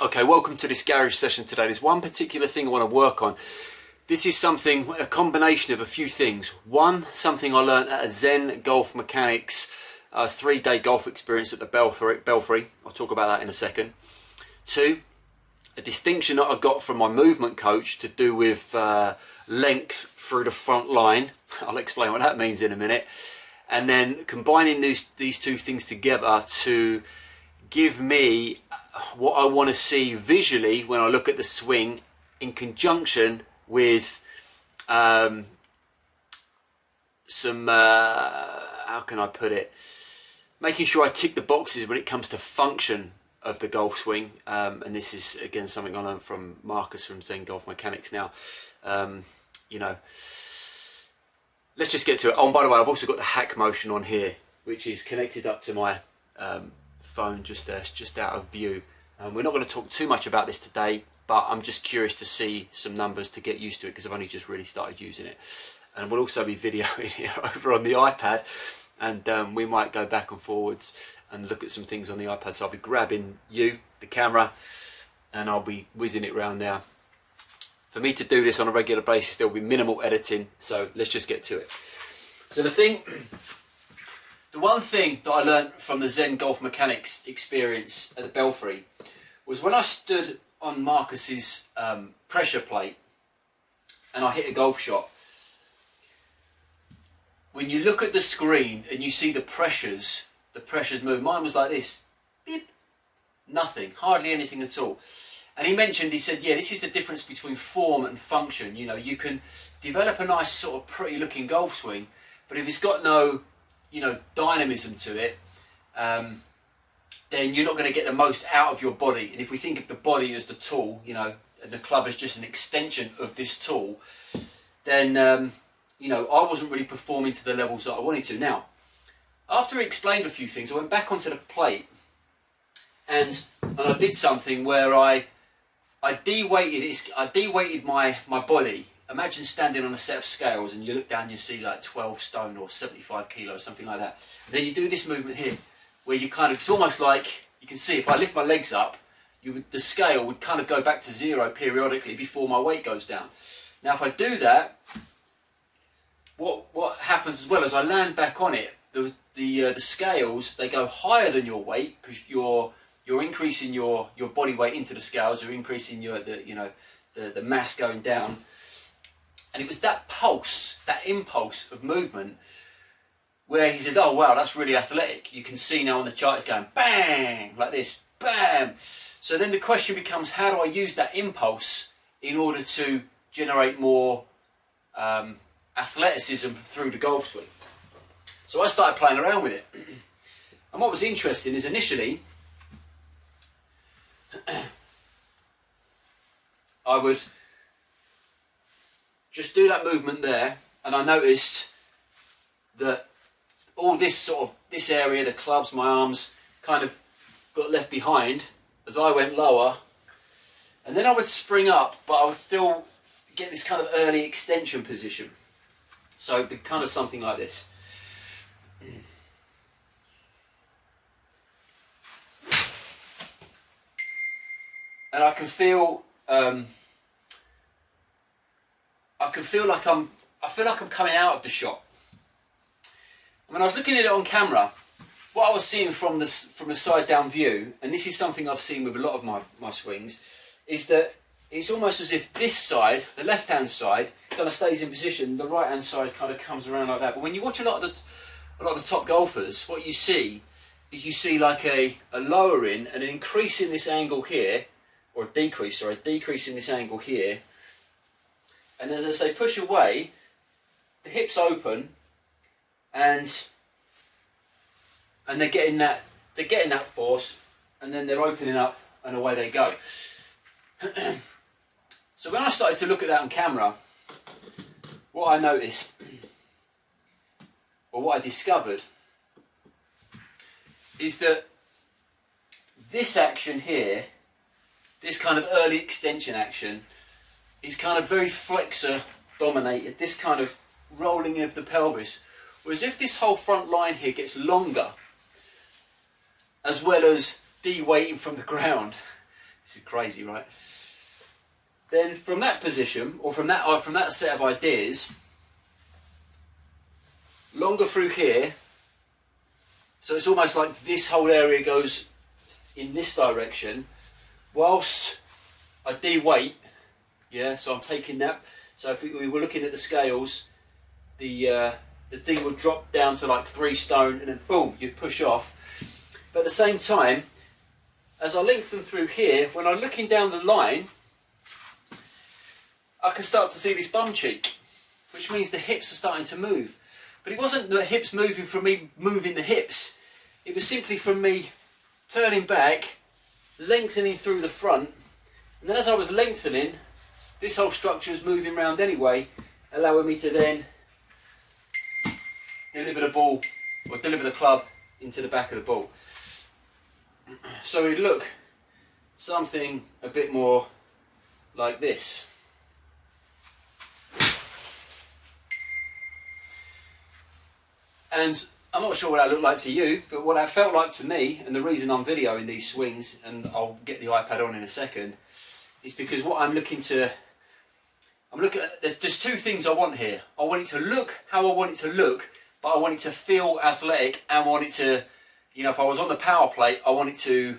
Okay, welcome to this garage session today. There's one particular thing I want to work on. This is something, a combination of a few things. One, something I learned at a Zen Golf Mechanics 3-day golf experience at the Belfry. I'll talk about that in a second. Two, a distinction that I got from my movement coach to do with length through the front line. I'll explain what that means in a minute. And then combining these two things together to give me what I want to see visually when I look at the swing in conjunction with some, how can I put it, making sure I tick the boxes when it comes to function of the golf swing. And this is again something I learned from Marcus from Zen Golf Mechanics. Now, you know, let's just get to it. Oh, and by the way, I've also got the hack motion on here, which is connected up to my phone just out of view. We're not going to talk too much about this today, but I'm just curious to see some numbers to get used to it because I've only just really started using it. And we'll also be videoing it over on the iPad, and we might go back and forwards and look at some things on the iPad. So I'll be grabbing the camera, and I'll be whizzing it around there. For me to do this on a regular basis, there will be minimal editing, so let's just get to it. So the one thing that I learned from the Zen Golf Mechanics experience at the Belfry was when I stood on Marcus's pressure plate and I hit a golf shot. When you look at the screen and you see the pressures move, mine was like this, beep, nothing, hardly anything at all. And he said, yeah, this is the difference between form and function. You know, you can develop a nice sort of pretty looking golf swing, but if it's got no, you know, dynamism to it, then you're not going to get the most out of your body. And if we think of the body as the tool, you know, and the club as just an extension of this tool, then, you know, I wasn't really performing to the levels that I wanted to. Now, after he explained a few things, I went back onto the plate and I did something where I de-weighted my body. Imagine standing on a set of scales and you look down and you see like 12 stone or 75 kilos, something like that. And then you do this movement here, where you kind of, it's almost like, you can see if I lift my legs up, the scale would kind of go back to zero periodically before my weight goes down. Now if I do that, what happens as well as I land back on it, the scales, they go higher than your weight because you're increasing your body weight into the scales, you're increasing the mass going down. And it was that pulse, that impulse of movement where he said, oh wow, that's really athletic. You can see now on the chart it's going bang, like this, bam. So then the question becomes, how do I use that impulse in order to generate more athleticism through the golf swing? So I started playing around with it. And what was interesting is initially, I would just do that movement there, and I noticed that all this area, the clubs, my arms, kind of got left behind as I went lower, and then I would spring up, but I would still get this kind of early extension position. So it'd be kind of something like this. And I can feel like I'm coming out of the shot. And when I was looking at it on camera, what I was seeing from the side down view, and this is something I've seen with a lot of my swings, is that it's almost as if this side, the left hand side, kind of stays in position, the right hand side kind of comes around like that. But when you watch a lot of the top golfers, what you see is like a lowering and an increase in this angle here, or a decrease in this angle here. And then as they push away, the hips open, and they're getting that force, and then they're opening up, and away they go. So when I started to look at that on camera, what I noticed, or what I discovered, is that this action here, this kind of early extension action, is kind of very flexor dominated, this kind of rolling of the pelvis. Whereas if this whole front line here gets longer, as well as de-weighting from the ground, This is crazy, right? Then from that position, or from that set of ideas, longer through here, so it's almost like this whole area goes in this direction, whilst I de-weight, yeah, so I'm taking that, so if we were looking at the scales, the thing would drop down to like 3 stone, and then boom, you'd push off. But at the same time, as I lengthen through here, when I'm looking down the line, I can start to see this bum cheek, which means the hips are starting to move. But it wasn't the hips moving from me moving the hips, it was simply from me turning back, lengthening through the front, and then as I was lengthening, this whole structure is moving around anyway, allowing me to then deliver the ball, or deliver the club into the back of the ball. So we'd look something a bit more like this. And I'm not sure what that looked like to you, but what that felt like to me, and the reason I'm videoing these swings, and I'll get the iPad on in a second, is because what I'm looking at, there's 2 things I want here. I want it to look how I want it to look, but I want it to feel athletic, and I want it to, you know, if I was on the power plate, I want it to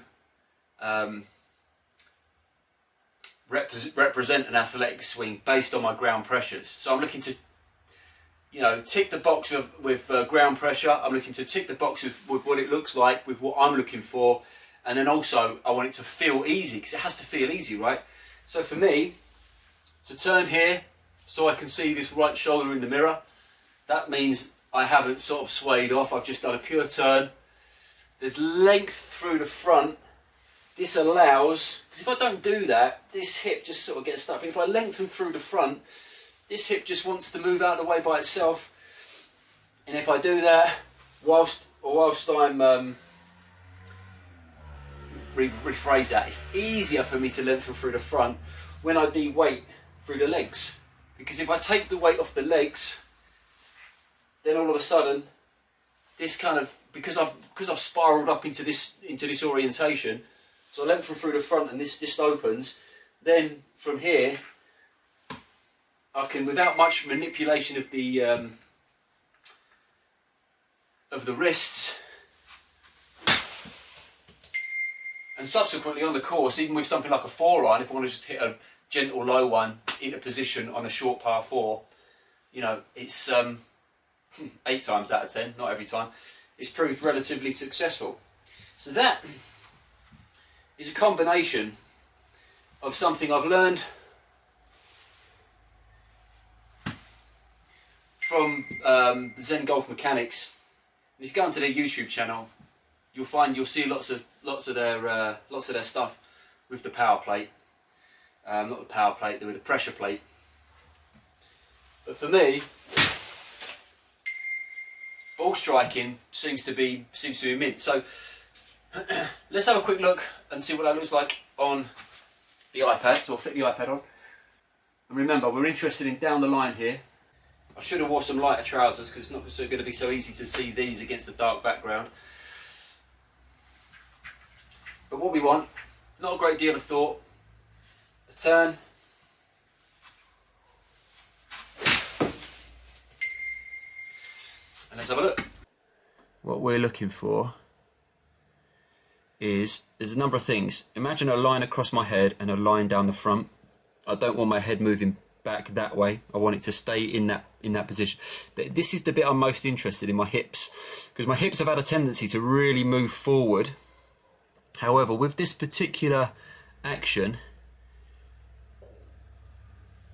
represent an athletic swing based on my ground pressures. So I'm looking to, you know, tick the box with ground pressure. I'm looking to tick the box with what it looks like, with what I'm looking for, and then also I want it to feel easy, because it has to feel easy, right? So for me, to turn here so I can see this right shoulder in the mirror, that means I haven't sort of swayed off, I've just done a pure turn. There's length through the front. This allows, because if I don't do that, this hip just sort of gets stuck. But if I lengthen through the front, this hip just wants to move out of the way by itself. And if I do that, whilst I'm, rephrase that, it's easier for me to lengthen through the front when I de-weight through the legs. Because if I take the weight off the legs, then all of a sudden, this kind of, because I've spiraled up into this orientation, so I lengthen through the front and this just opens, then from here I can, without much manipulation of the wrists, and subsequently on the course, even with something like a 4-iron, if I want to just hit a gentle low one into position on a short par 4, you know, it's 8 times out of 10, not every time, it's proved relatively successful. So that is a combination of something I've learned from Zen Golf Mechanics. And if you go onto their YouTube channel, you'll see lots of their stuff with the power plate, not the power plate, with the pressure plate. But for me, ball striking seems to be mint. So let's have a quick look and see what that looks like on the iPad. So I'll flip the iPad on. And remember, we're interested in down the line here. I should have worn some lighter trousers because it's not going to be so easy to see these against the dark background. But what we want, not a great deal of thought, a turn, and let's have a look. What we're looking for is, there's a number of things. Imagine a line across my head and a line down the front. I don't want my head moving back that way. I want it to stay in that position. But this is the bit I'm most interested in, my hips, because my hips have had a tendency to really move forward. However, with this particular action,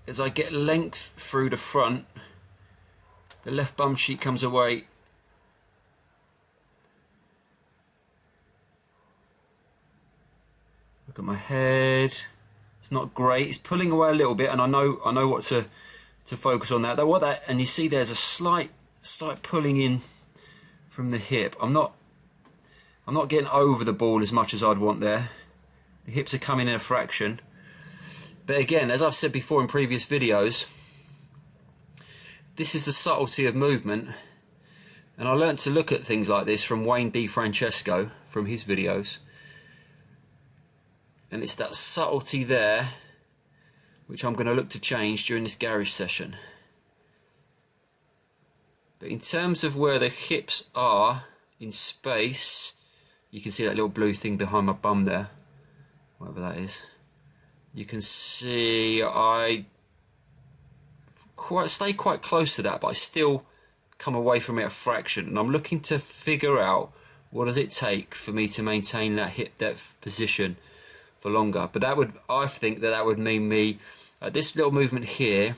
as I get length through the front, the left bum cheek comes away. Look at my head. It's not great. It's pulling away a little bit, and I know what to focus on that. And you see there's a slight pulling in from the hip. I'm not getting over the ball as much as I'd want there. The hips are coming in a fraction. But again, as I've said before in previous videos, this is the subtlety of movement. And I learnt to look at things like this from Wayne D. Francesco, from his videos. And it's that subtlety there which I'm going to look to change during this garage session. But in terms of where the hips are in space, you can see that little blue thing behind my bum there, whatever that is. You can see I stay quite close to that, but I still come away from it a fraction, and I'm looking to figure out what does it take for me to maintain that hip depth position for longer. But that would, I think that would mean me, this little movement here,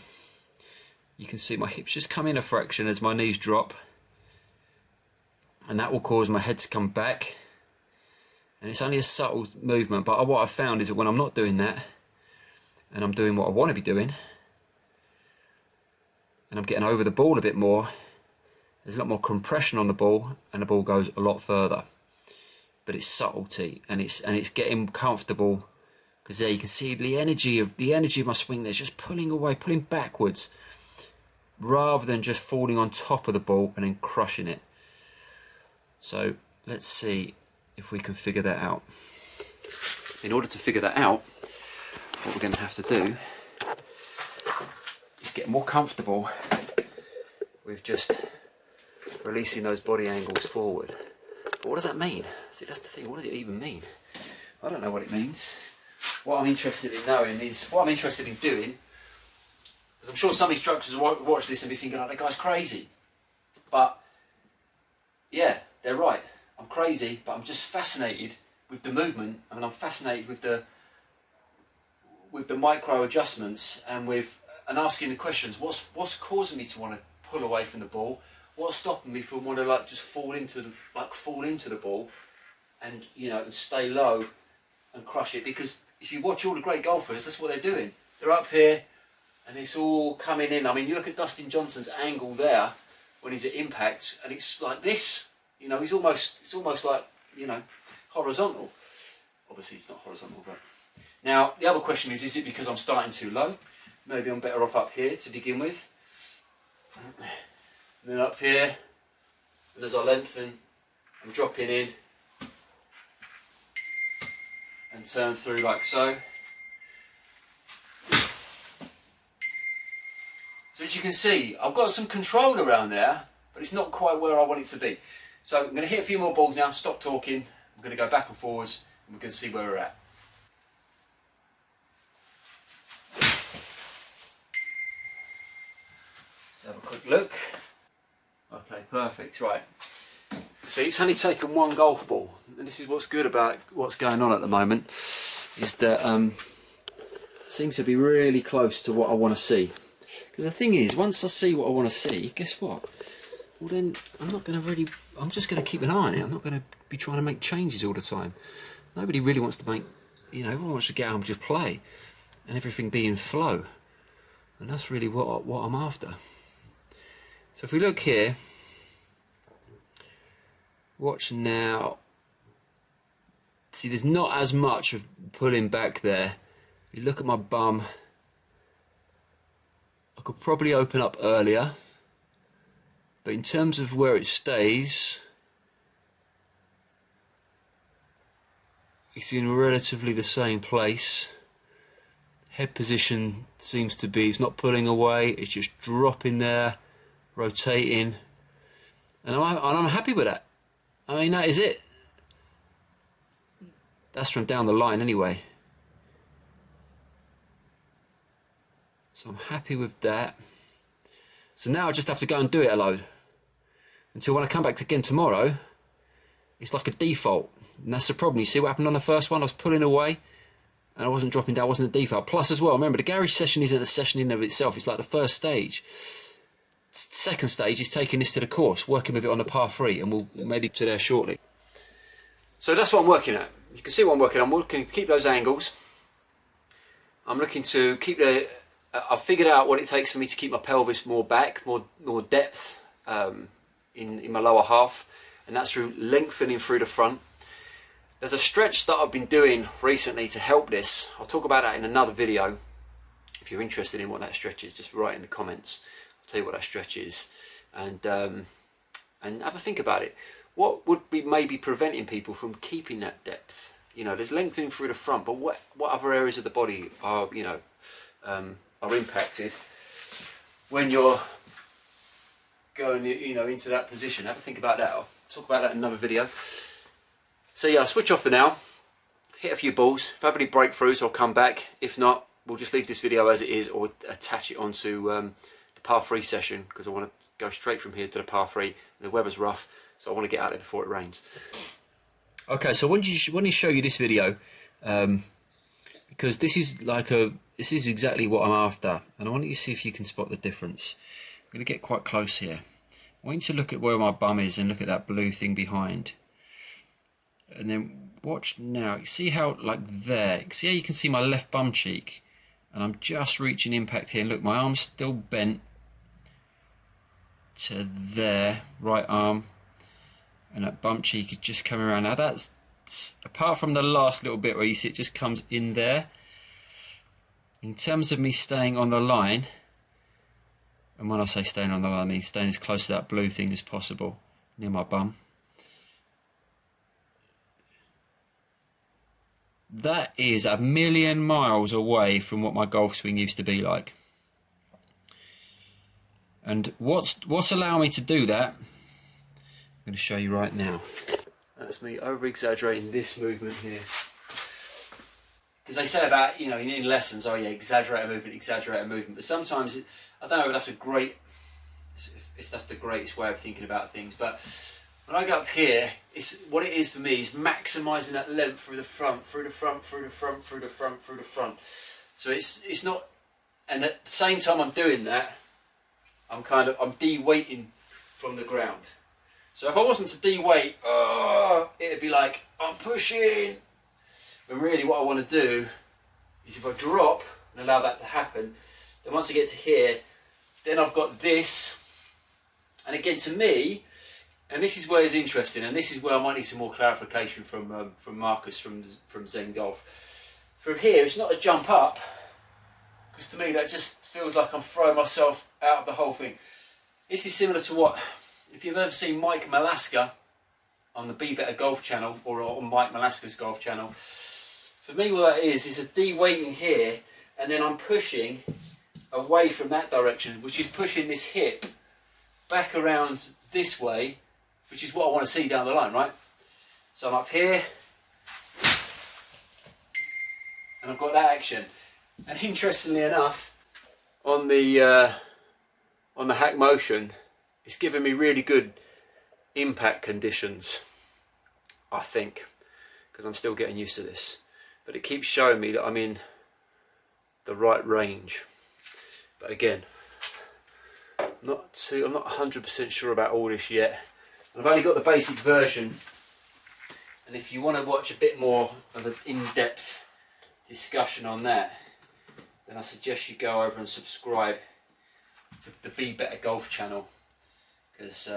you can see my hips just come in a fraction as my knees drop, and that will cause my head to come back. And it's only a subtle movement, but what I've found is that when I'm not doing that, and I'm doing what I want to be doing, and I'm getting over the ball a bit more, there's a lot more compression on the ball, and the ball goes a lot further. But it's subtlety, and it's getting comfortable, because there you can see the energy of my swing there's just pulling away, pulling backwards, rather than just falling on top of the ball and then crushing it. So let's see if we can figure that out. In order to figure that out, what we're going to have to do is get more comfortable with just releasing those body angles forward. But what does that mean? See, that's the thing, what does it even mean? I don't know what it means. What I'm interested in knowing is, what I'm interested in doing, because I'm sure some instructors will watch this and be thinking, oh, that guy's crazy. But yeah, they're right. I'm crazy, but I'm just fascinated with the movement. I mean, I'm fascinated with the micro adjustments and asking the questions. What's causing me to want to pull away from the ball? What's stopping me from wanting to just fall into the ball, and and stay low and crush it? Because if you watch all the great golfers, that's what they're doing. They're up here, and it's all coming in. I mean, you look at Dustin Johnson's angle there when he's at impact, and it's like this. It's almost like horizontal. Obviously, it's not horizontal, but now the other question is it because I'm starting too low? Maybe I'm better off up here to begin with. And then up here, and as I lengthen, I'm dropping in and turn through like so. So as you can see, I've got some control around there, but it's not quite where I want it to be. So I'm going to hit a few more balls now, stop talking, I'm going to go back and forwards, and we're going to see where we're at. Let's have a quick look. Okay, perfect, right. See, it's only taken one golf ball, and this is what's good about what's going on at the moment, is that it seems to be really close to what I want to see. Because the thing is, once I see what I want to see, guess what? Well then, I'm just going to keep an eye on it. I'm not going to be trying to make changes all the time. Nobody really wants to make, everyone wants to get out and just play, and everything be in flow. And that's really what I'm after. So if we look here, watch now. See, there's not as much of pulling back there. You look at my bum, I could probably open up earlier, but in terms of where it stays, it's in relatively the same place. Head position seems to be, it's not pulling away, it's just dropping there, rotating, and I'm happy with that. I mean, that is it. That's from down the line anyway. So I'm happy with that. So now I just have to go and do it a load. Until when I come back again tomorrow, it's like a default. And that's the problem. You see what happened on the first one? I was pulling away and I wasn't dropping down, it wasn't a default. Plus as well, remember, the garage session isn't a session in and of itself. It's like the first stage. Second stage is taking this to the course, working with it on the par 3, and we'll maybe to there shortly. So that's what I'm working at. You can see what I'm working on. I'm looking to keep those angles. I'm looking to keep I've figured out what it takes for me to keep my pelvis more back, more depth in my lower half, and that's through lengthening through the front. There's a stretch that I've been doing recently to help this. I'll talk about that in another video. If you're interested in what that stretch is, just write in the comments. I'll tell you what that stretch is, and have a think about it. What would be maybe preventing people from keeping that depth? you know, there's lengthening through the front, but what other areas of the body are, you know, are impacted when you're going, you know, into that position? Have a think about that. I'll talk about that in another video. So yeah, I'll switch off for now, hit a few balls. If I have any breakthroughs, I'll come back. If not, we'll just leave this video as it is, or attach it onto the par 3 session, because I want to go straight from here to the par 3. The weather's rough, so I want to get out there before it rains. Okay, so when you show you this video, because this is exactly what I'm after, and I want you to see if you can spot the difference. I'm going to get quite close here. I want you to look at where my bum is and look at that blue thing behind. And then watch now. See how, like there, see how you can see my left bum cheek? And I'm just reaching impact here. And look, my arm's still bent to there, right arm. And that bum cheek is just coming around. Now that's, apart from the last little bit where you see it just comes in there. In terms of me staying on the line, and when I say staying on the line, I mean staying as close to that blue thing as possible, near my bum. That is a million miles away from what my golf swing used to be like. And what's allowing me to do that, I'm going to show you right now. That's me over-exaggerating this movement here. Because they say about, you know, in lessons, oh yeah, exaggerate a movement. But sometimes, I don't know if that's the greatest way of thinking about things. But when I go up here, what it is for me is maximising that length through the front, through the front. So it's not, and at the same time I'm doing that, I'm de-weighting from the ground. So if I wasn't to de-weight, it'd be like, I'm pushing. But really what I want to do is if I drop and allow that to happen, then once I get to here, then I've got this. And again, to me, and this is where it's interesting, and this is where I might need some more clarification from Marcus from Zen Golf. From here, it's not a jump up, because to me that just feels like I'm throwing myself out of the whole thing. This is similar to what, if you've ever seen Mike Malaska on the Be Better Golf channel, or on Mike Malaska's golf channel. For me, what that is a de-weighting here, and then I'm pushing away from that direction, which is pushing this hip back around this way, which is what I want to see down the line, right? So I'm up here, and I've got that action. And interestingly enough, on the hack motion, it's given me really good impact conditions, I think, because I'm still getting used to this. But it keeps showing me that I'm in the right range. But again, I'm not 100% sure about all this yet. I've only got the basic version, and if you want to watch a bit more of an in-depth discussion on that, then I suggest you go over and subscribe to the Be Better Golf channel, because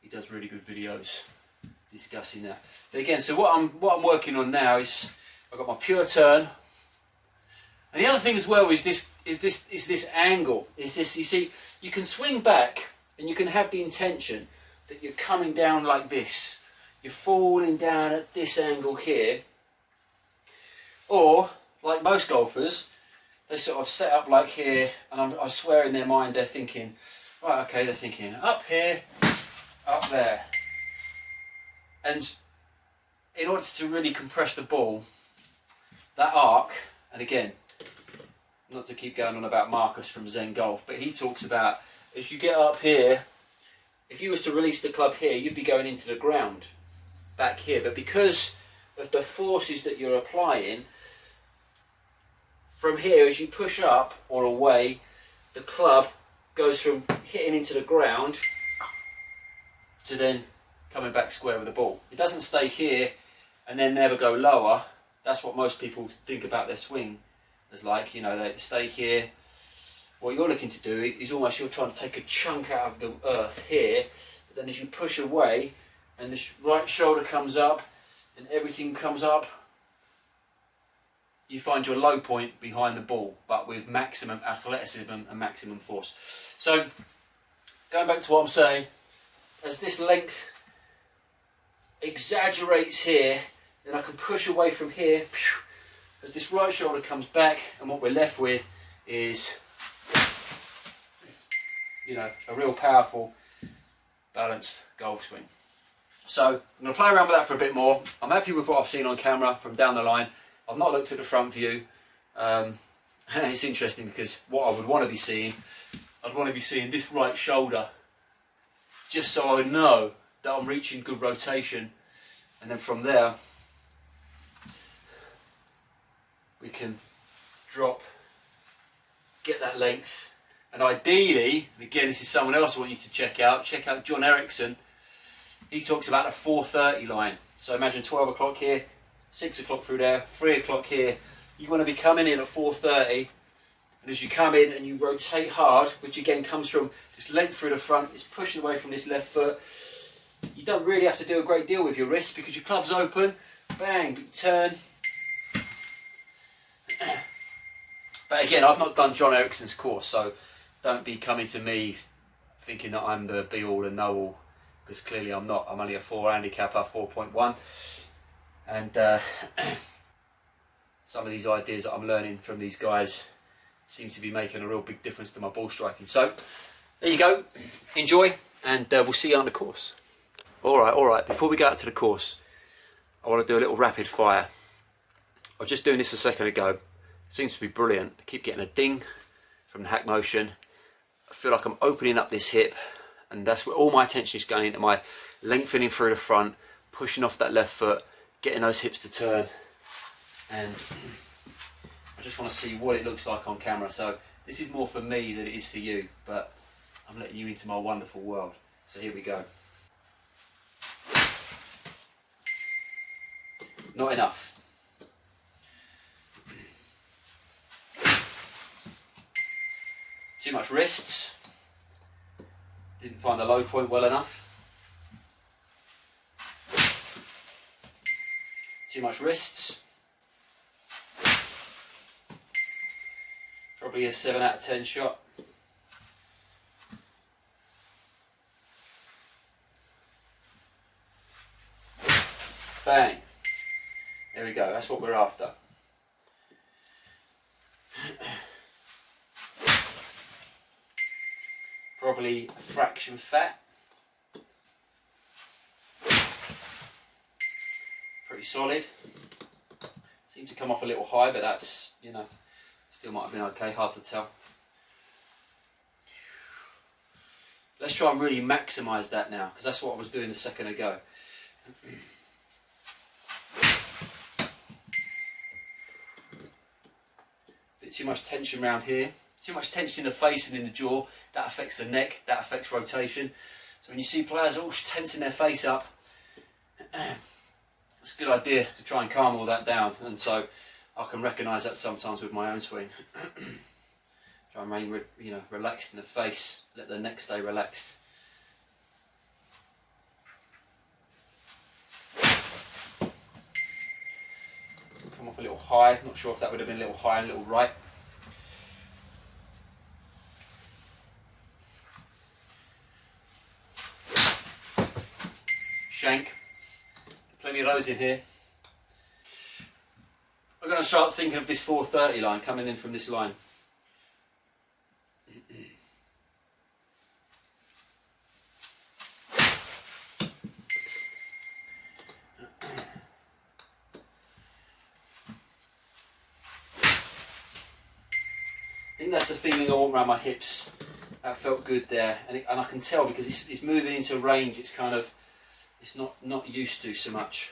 he does really good videos discussing that. But again, so what I'm working on now is I've got my pure turn, and the other thing as well is this angle. Is this, you see, you can swing back and you can have the intention that you're coming down like this. You're falling down at this angle here, or like most golfers, they sort of set up like here, and I swear in their mind they're thinking, right, okay, they're thinking up here, up there. And in order to really compress the ball, that arc, and again, not to keep going on about Marcus from Zen Golf, but he talks about, as you get up here, if you was to release the club here, you'd be going into the ground back here. But because of the forces that you're applying, from here, as you push up or away, the club goes from hitting into the ground to then coming back square with the ball. It doesn't stay here and then never go lower. That's what most people think about their swing as, like, you know, they stay here. What you're looking to do is almost you're trying to take a chunk out of the earth here, but then as you push away and this right shoulder comes up and everything comes up, you find your low point behind the ball, but with maximum athleticism and maximum force. So, going back to what I'm saying, as this length exaggerates here, then I can push away from here as this right shoulder comes back, and what we're left with is, you know, a real powerful, balanced golf swing. So I'm going to play around with that for a bit more. I'm happy with what I've seen on camera from down the line. I've not looked at the front view. It's interesting because what I would want to be seeing, I'd want to be seeing this right shoulder, just so I know that I'm reaching good rotation, and then from there we can drop, get that length, and ideally, and again this is someone else I want you to check out John Erickson. He talks about a 4:30 line. So imagine 12 o'clock here, 6 o'clock through there, 3 o'clock here. You want to be coming in at 4:30, and as you come in and you rotate hard, which again comes from this length through the front, it's pushing away from this left foot. You don't really have to do a great deal with your wrists because your club's open, bang, but you turn. But again, I've not done John Erickson's course, so don't be coming to me thinking that I'm the be all and know all, because clearly I'm not. I'm only a 4 handicapper, 4.1, and some of these ideas that I'm learning from these guys seem to be making a real big difference to my ball striking. So there you go, enjoy, and we'll see you on the course. All right, before we go out to the course, I want to do a little rapid fire. I was just doing this a second ago. Seems to be brilliant. I keep getting a ding from the hack motion. I feel like I'm opening up this hip, and that's where all my attention is going into my lengthening through the front, pushing off that left foot, getting those hips to turn, and I just want to see what it looks like on camera. So this is more for me than it is for you, but I'm letting you into my wonderful world. So here we go. Not enough. Too much wrists. Didn't find the low point well enough. Too much wrists. Probably a 7 out of 10 shot. Bang. There we go, that's what we're after. Probably a fraction fat. Pretty solid. Seemed to come off a little high, but that's, you know, still might have been okay, hard to tell. Let's try and really maximise that now, because that's what I was doing a second ago. Bit too much tension around here. Too much tension in the face and in the jaw. That affects the neck, that affects rotation. So when you see players all tensing their face up, it's a good idea to try and calm all that down. And so I can recognise that sometimes with my own swing. Try and remain, you know, relaxed in the face, let the neck stay relaxed. Come off a little high, not sure if that would have been a little high and a little right. Shank, plenty of those in here. I'm going to start thinking of this 4:30 line coming in from this line. I think that's the feeling I want around my hips. That felt good there, and I can tell because it's moving into range. It's kind of, it's not used to so much.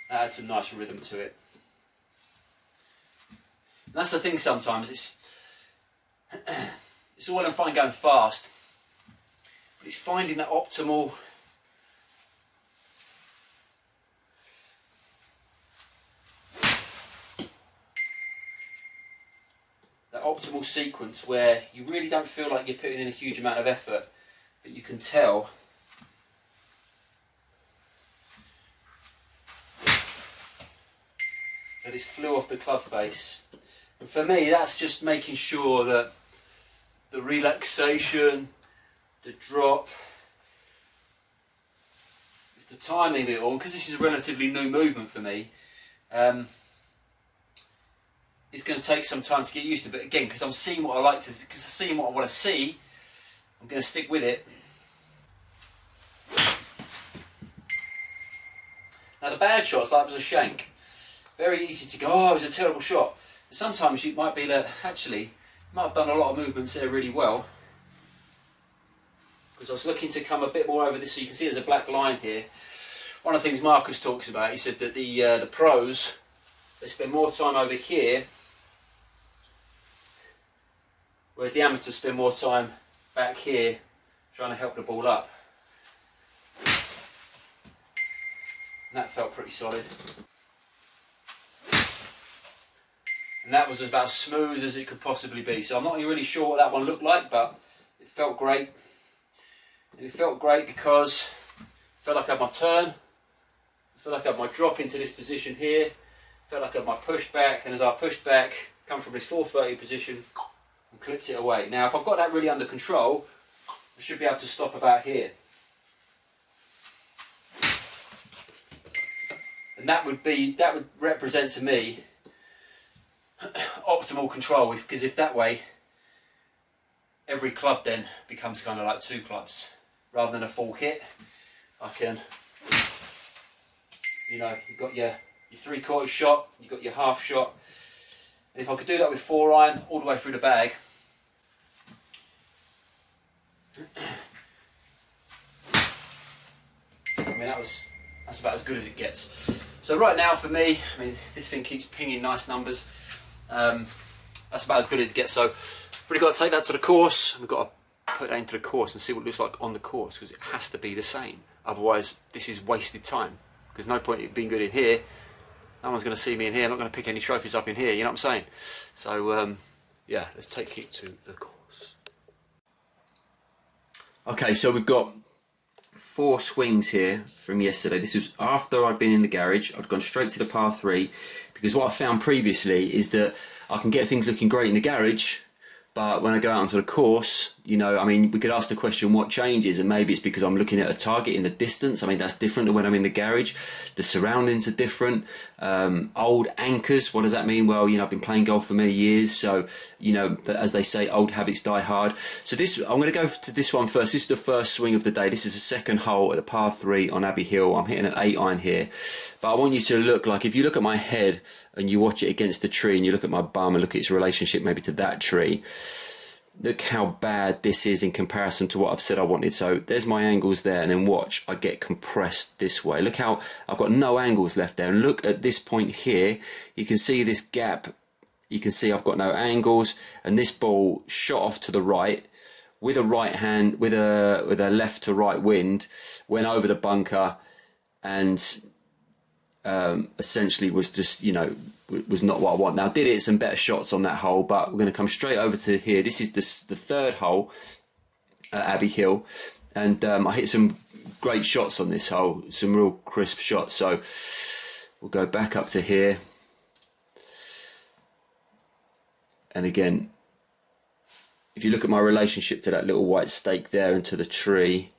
That adds some nice rhythm to it. And that's the thing sometimes, it's all well and fine going fast, but it's finding that optimal sequence where you really don't feel like you're putting in a huge amount of effort, but you can tell that it's flew off the club face. And for me, that's just making sure that the relaxation, the drop. It's the timing of it all, because this is a relatively new movement for me. It's going to take some time to get used to, but again, because I'm seeing what I like to, because I'm seeing what I want to see, I'm going to stick with it. Now the bad shots, like it was a shank, very easy to go, oh, it was a terrible shot. But sometimes it might be that, actually, you might have done a lot of movements there really well, because I was looking to come a bit more over this, so you can see there's a black line here. One of the things Marcus talks about, he said that the pros, they spend more time over here, whereas the amateurs spend more time back here trying to help the ball up. And that felt pretty solid. And that was about as smooth as it could possibly be. So I'm not really sure what that one looked like, but it felt great. And it felt great because it felt like I had my turn, I felt like I had my drop into this position here, felt like I had my push back, and as I pushed back, come from this 430 position and clipped it away. Now if I've got that really under control, I should be able to stop about here. And that would represent to me optimal control, because if that way every club then becomes kind of like two clubs rather than a full hit. I can, you know, you've got your 3/4 shot, you've got your half shot, and if I could do that with 4-iron all the way through the bag, I mean that's about as good as it gets. So right now for me, I mean this thing keeps pinging nice numbers. That's about as good as it gets. So we've got to take that to the course. We've got to put that into the course and see what it looks like on the course, because it has to be the same. Otherwise, this is wasted time. Because no point in being good in here. No one's going to see me in here. I'm not going to pick any trophies up in here. You know what I'm saying? So yeah, let's take it to the course. Okay, so we've got 4 swings here from yesterday. This was after I'd been in the garage. I'd gone straight to the par 3, because what I found previously is that I can get things looking great in the garage, but when I go out onto the course, you know, I mean, we could ask the question, what changes? And maybe it's because I'm looking at a target in the distance. I mean, that's different than when I'm in the garage. The surroundings are different. Old anchors, what does that mean? Well, you know, I've been playing golf for many years, so, you know, as they say, old habits die hard. So this, I'm going to go to this one first. This is the first swing of the day. This is the second hole at the par 3 on Abbey Hill. I'm hitting an 8-iron here. But I want you to look, like, if you look at my head and you watch it against the tree and you look at my bum and look at its relationship maybe to that tree, look how bad this is in comparison to what I've said I wanted. So there's my angles there, and then watch, I get compressed this way. Look how I've got no angles left there, and look at this point here. You can see this gap. You can see I've got no angles, and this ball shot off to the right with a right hand, with a left to right wind, went over the bunker, and essentially was just, you know, was not what I want. Now I did hit some better shots on that hole, but we're going to come straight over to here. This is the third hole at Abbey Hill, and I hit some great shots on this hole, some real crisp shots. So we'll go back up to here, and again, if you look at my relationship to that little white stake there and to the tree,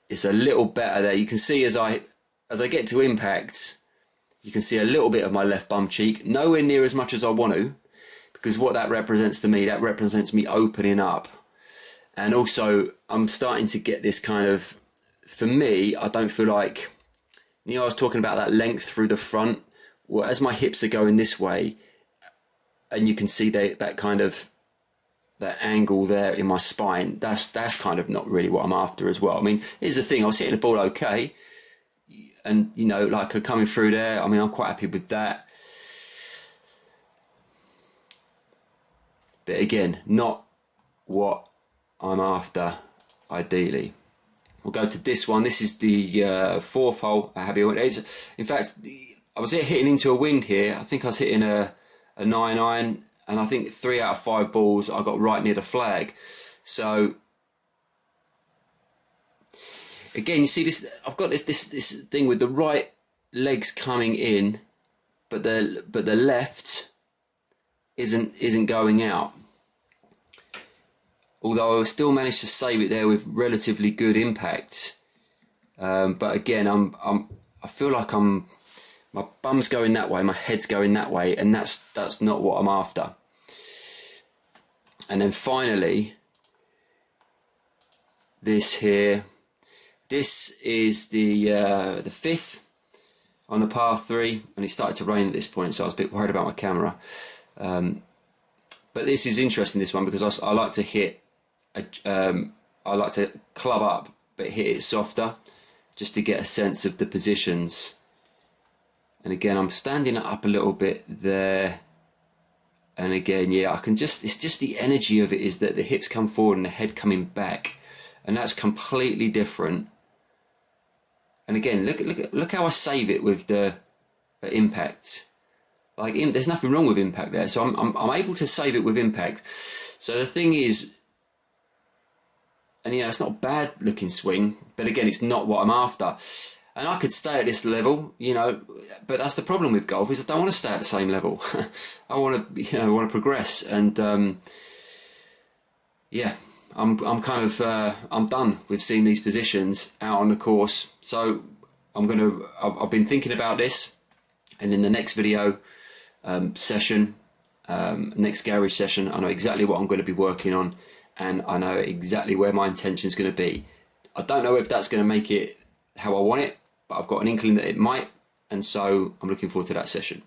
it's a little better there. You can see as I get to impact, you can see a little bit of my left bum cheek, nowhere near as much as I want to, because what that represents to me, that represents me opening up. And also, I'm starting to get this kind of, for me, I don't feel like, you know, I was talking about that length through the front. Well, as my hips are going this way, and you can see that kind of, that angle there in my spine, that's kind of not really what I'm after as well. I mean, here's the thing, I was hitting the ball okay, and, you know, like coming through there, I mean, I'm quite happy with that. But again, not what I'm after, ideally. We'll go to this one. This is the fourth hole at Abbey Hill. In fact, I was hitting into a wind here. I think I was hitting a 9-iron, and I think 3 out of 5 balls I got right near the flag. So again, you see this, I've got this thing with the right legs coming in, but the left isn't going out. although I still managed to save it there with relatively good impact. But again, I feel like my bum's going that way, my head's going that way, and that's not what I'm after. And then finally, this here, this is the fifth on the par 3, and it started to rain at this point, so I was a bit worried about my camera. But this is interesting, this one, because I like to hit, I like to club up, but hit it softer, just to get a sense of the positions. And again, I'm standing it up a little bit there. And again, yeah, I can just, it's just the energy of it is that the hips come forward and the head coming back. And that's completely different. And again, look how I save it with the impact. Like, there's nothing wrong with impact there. So I'm able to save it with impact. So the thing is, and you know, it's not a bad looking swing, but again, it's not what I'm after. And I could stay at this level, you know, but that's the problem with golf, is I don't want to stay at the same level. I want to, you know, want to progress. And yeah, I'm kind of I'm done with seeing these positions out on the course. So I've been thinking about this, and in the next video session, next garage session, I know exactly what I'm going to be working on, and I know exactly where my intention is going to be. I don't know if that's going to make it how I want it, but I've got an inkling that it might, and so I'm looking forward to that session.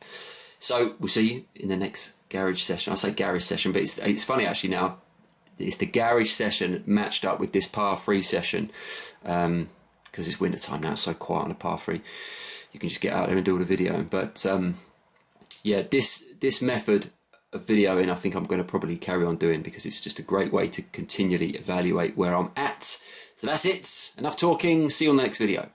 So we'll see you in the next garage session. I say garage session, but it's funny actually now. It's the garage session matched up with this par 3 session, because it's winter time now. It's so quiet on a par 3. You can just get out there and do the video. But yeah, this method of videoing, I think I'm going to probably carry on doing, because it's just a great way to continually evaluate where I'm at. So that's it. Enough talking. See you on the next video.